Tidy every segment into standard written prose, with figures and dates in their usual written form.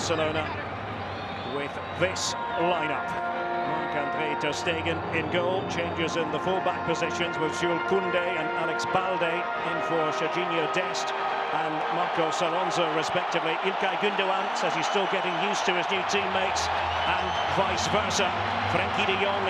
Barcelona with this lineup. Marc-Andre ter Stegen in goal, changes in the full-back positions with Jules Koundé and Alex Balde in for Serginho Dest and Marcos Alonso respectively. İlkay Gündoğan says he's still getting used to his new teammates and vice versa. Frenkie de Jong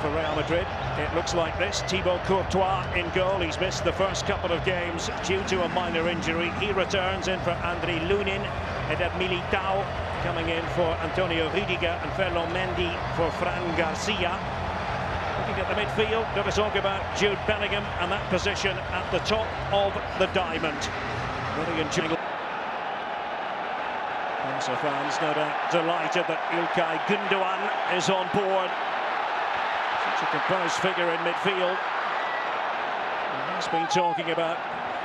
for Real Madrid. It looks like this. Thibaut Courtois in goal. He's missed the first couple of games due to a minor injury. He returns in for Andriy Lunin. Eder Militao coming in for Antonio Rüdiger and Ferland Mendy for Fran Garcia. Looking at the midfield, got to talk about Jude Bellingham and that position at the top of the diamond. Brilliant jingle. Barca fans no doubt delighted that İlkay Gündoğan is on board. Such a composed figure in midfield. He's been talking about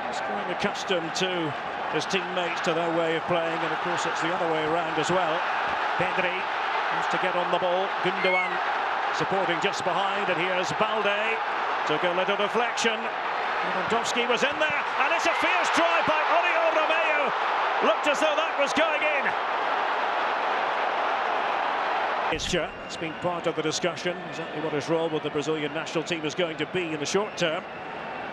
he's growing accustomed to his teammates, to their way of playing, and of course it's the other way around as well. Pedri wants to get on the ball. Gündoğan supporting just behind, and here's Balde. Took a little deflection. Lewandowski was in there, and it's a fierce drive by Oriol Romeu. Looked as though that was going in. It's been part of the discussion, exactly what his role with the Brazilian national team is going to be in the short term.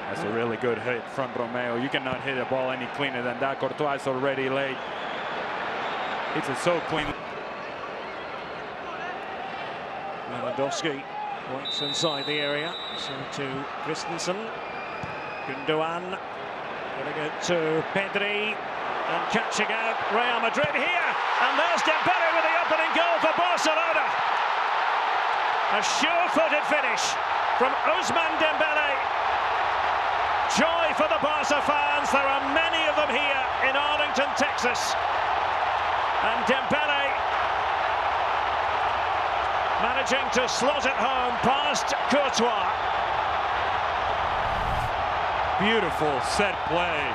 That's a really good hit from Romeu. You cannot hit a ball any cleaner than that. Courtois is already late. It's so clean. Lewandowski points inside the area, so to Christensen. Gündoğan getting it to Pedri and catching out Real Madrid here. And there's Dembele with the opening goal for Barcelona. A sure-footed finish from Ousmane Dembele. Joy for the Barca fans. There are many of them here in Arlington, Texas. And Dembele managing to slot it home past Courtois. Beautiful set play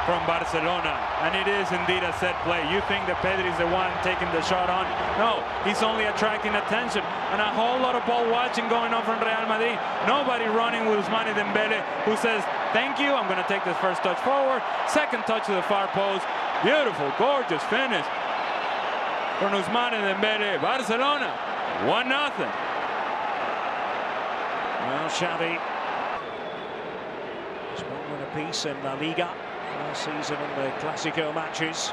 from Barcelona, and it is indeed a set play. You think that Pedri is the one taking the shot on? No, he's only attracting attention, and a whole lot of ball watching going on from Real Madrid. Nobody running with Ousmane Dembele, who says, thank you, I'm going to take this first touch forward, second touch to the far post. Beautiful, gorgeous finish from Ousmane Dembele. Barcelona, 1-0. Well, Xavi has one win apiece in La Liga last season in the Clásico matches.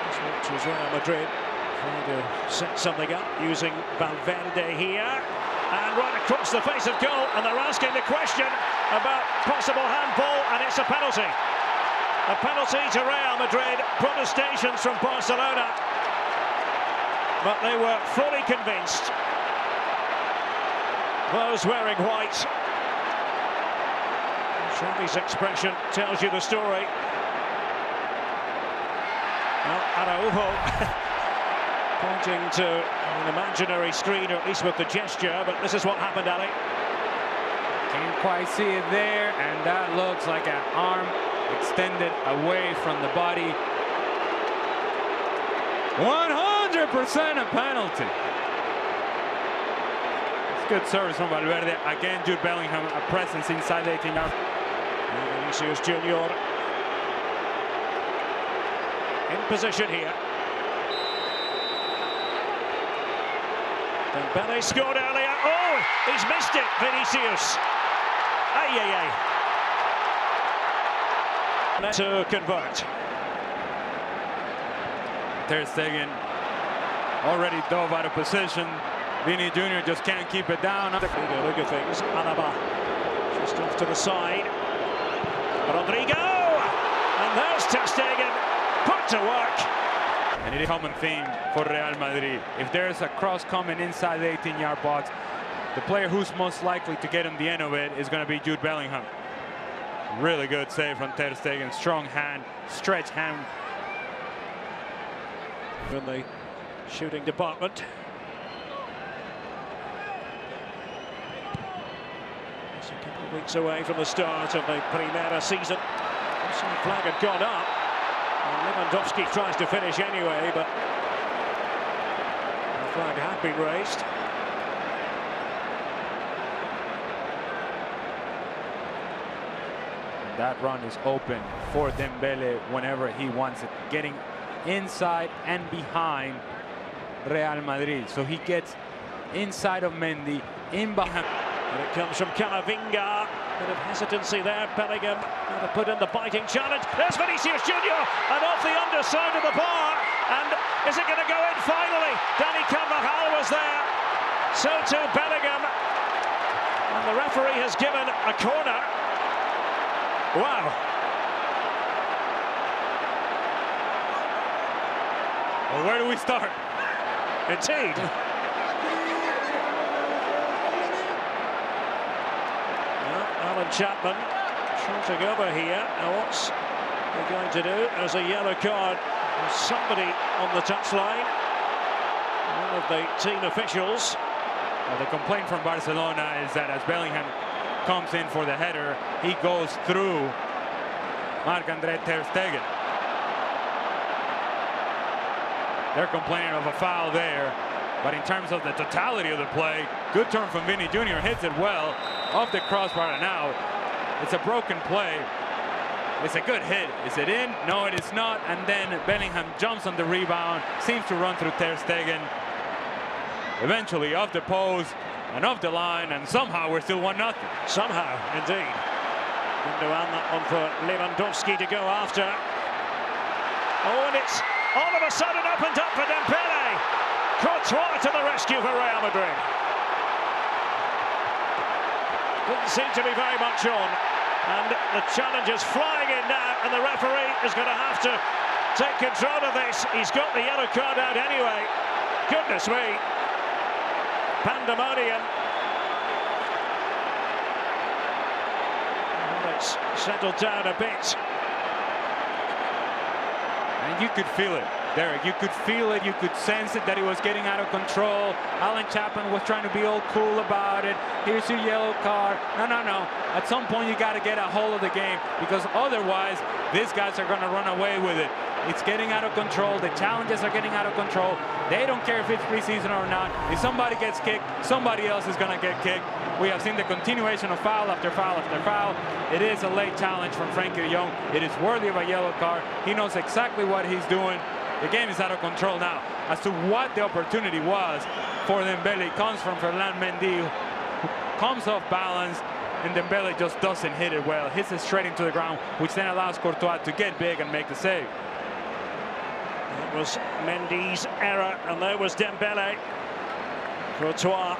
This one was Real Madrid trying to set something up using Valverde here. And right across the face of goal, and they're asking the question about possible handball, and it's a penalty. A penalty to Real Madrid. Protestations from Barcelona, but they were fully convinced. Those wearing white. Xavi's expression tells you the story. Well, Araujo pointing to an imaginary screen, or at least with the gesture, but this is what happened, Ali. Can't quite see it there, and that looks like an arm extended away from the body. 100% a penalty. It's good service from Valverde. Again, Jude Bellingham, a presence inside the 18-yard. Vinicius Junior in position here. Dembele scored earlier. Oh, he's missed it, Vinicius. Ay. To convert. Ter Stegen already dove out of position. Vini Jr. just can't keep it down. Look at things. Alaba just off to the side. Rodrigo! And there's Ter Stegen put to work. And it is a common theme for Real Madrid. If there's a cross coming inside the 18-yard box, the player who's most likely to get on the end of it is going to be Jude Bellingham. Really good save from Ter Stegen. Strong hand, stretch hand. In the shooting department. It's a couple of weeks away from the start of the Primera season. Offside flag had gone up. And Lewandowski tries to finish anyway, but the flag had been raised. That run is open for Dembele whenever he wants it. Getting inside and behind Real Madrid. So he gets inside of Mendy, in behind. And it comes from Camavinga. Bit of hesitancy there. Bellingham now to put in the biting challenge. There's Vinicius Junior, and off the underside of the bar. And is it going to go in finally? Dani Carvajal was there. So too Bellingham. And the referee has given a corner. Wow. Well, where do we start? Indeed. Alan Chapman trotting over here. Now what's he going to do? There's a yellow card. There's somebody on the touchline. One of the team officials. Well, the complaint from Barcelona is that as Bellingham comes in for the header, he goes through Marc-Andre ter Stegen. They're complaining of a foul there, but in terms of the totality of the play, good turn from Vinny Jr. hits it well off the crossbar, and now it's a broken play. It's a good hit. Is it in? No, it is not. And then Bellingham jumps on the rebound, seems to run through ter Stegen. Eventually off the post and off the line, and somehow we're still 1-0. Somehow, indeed. Gundogan, that one for Lewandowski to go after. Oh, and it's all of a sudden opened up for Dembele. Courtois to the rescue for Real Madrid. Didn't seem to be very much on. And the challenge is flying in now, and the referee is going to have to take control of this. He's got the yellow card out anyway. Goodness me. Pandemonium. Well, it's settled down a bit. And you could feel it, Derek. You could feel it. You could sense it, that it was getting out of control. Alan Chapman was trying to be all cool about it. Here's your yellow card. No. At some point, you got to get a hold of the game, because otherwise, these guys are going to run away with it. It's getting out of control. The challenges are getting out of control. They don't care if it's preseason or not. If somebody gets kicked, somebody else is going to get kicked. We have seen the continuation of foul after foul after foul. It is a late challenge from Frankie de Jong. It is worthy of a yellow card. He knows exactly what he's doing. The game is out of control now. As to what the opportunity was for Dembele, comes from Ferland Mendy, who comes off balance, and Dembele just doesn't hit it well. Hits it straight into the ground, which then allows Courtois to get big and make the save. It was Mendy's error, and there was Dembele. Courtois.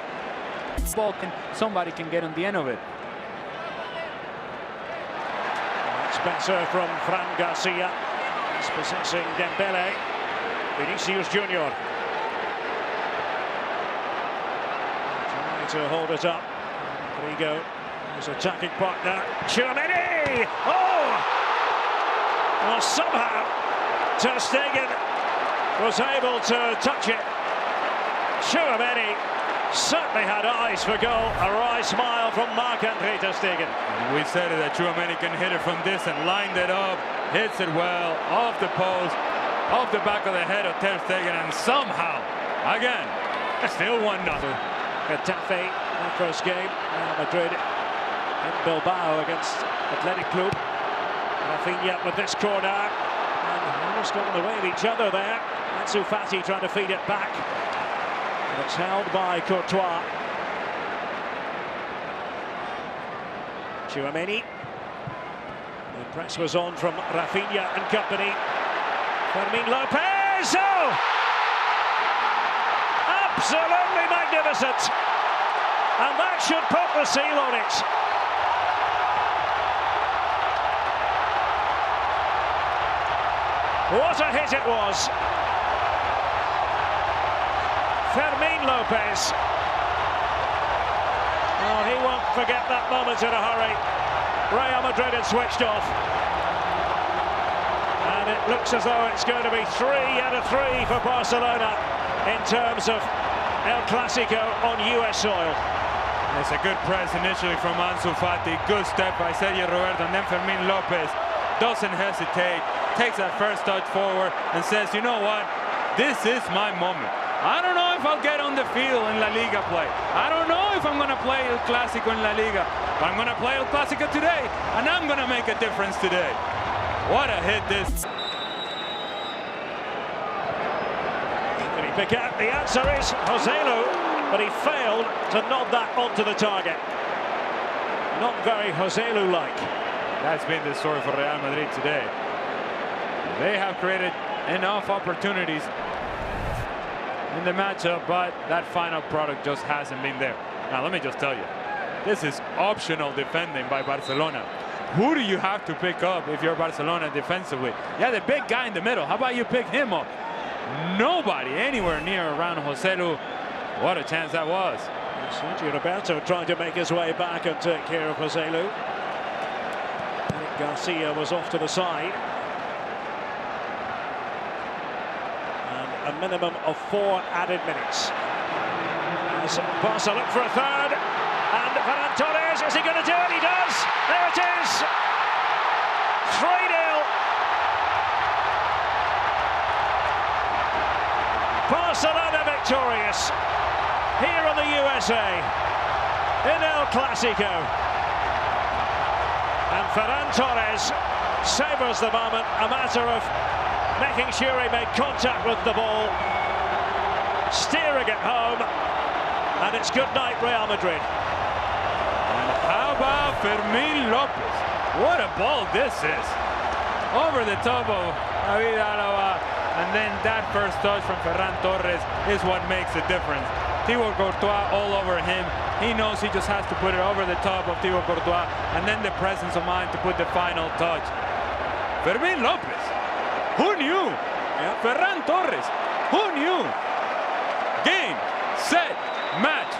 Somebody can get on the end of it. It's better from Fran Garcia. He's possessing Dembele. Vinicius Junior. Trying to hold it up. Rodrigo, his attacking partner. Tchouaméni! Oh! Well, somehow ter Stegen was able to touch it. Tchouaméni certainly had eyes for goal. A wry smile from Marc-Andre ter Stegen. We said it, that Tchouaméni can hit it from this, and lined it up, hits it well, off the post, off the back of the head of ter Stegen, and somehow, again, still 1-0. Getafe, their first game. Real Madrid in Bilbao against Athletic Club. Rafinha with this corner, and almost got in the way of each other there. Ansu Fati trying to feed it back. And it's held by Courtois. Tchouaméni. The press was on from Rafinha and company. Fermin Lopez. Oh! Absolutely magnificent. And that should put the seal on it. What a hit it was. Fermin Lopez. Oh, he won't forget that moment in a hurry. Real Madrid had switched off. And it looks as though it's going to be 3 out of 3 for Barcelona in terms of El Clasico on US soil. It's a good press initially from Ansu Fati. Good step by Sergio Roberto, and then Fermin Lopez doesn't hesitate, takes that first touch forward and says, you know what, this is my moment. I don't know if I'll get on the field in La Liga play. I don't know if I'm going to play El Clasico in La Liga, but I'm going to play El Clasico today, and I'm going to make a difference today. What a hit this. The answer is Joselu, but he failed to nod that onto the target. Not very Joselu-like. That's been the story for Real Madrid today. They have created enough opportunities in the matchup, but that final product just hasn't been there. Now, let me just tell you, this is optional defending by Barcelona. Who do you have to pick up if you're Barcelona defensively? Yeah, the big guy in the middle. How about you pick him up? Nobody anywhere near around Joselu. What a chance that was. Sergio Roberto trying to make his way back and take care of Joselu. Garcia was off to the side. And a minimum of 4 added minutes. As Barca look for a third. And Ferran Torres, is he going to do it? He does! There it is! 3-0. Barcelona victorious here in the USA in El Clasico. And Ferran Torres savours the moment, a matter of making sure he made contact with the ball, steering it home, and it's good night Real Madrid. And how about Fermín López? What a ball this is! Over the top of David Alaba, and then that first touch from Ferran Torres is what makes the difference. Thibaut Courtois all over him. He knows he just has to put it over the top of Thibaut Courtois, and then the presence of mind to put the final touch. Fermín López, who knew? Yeah. Ferran Torres, who knew? Game, set, match.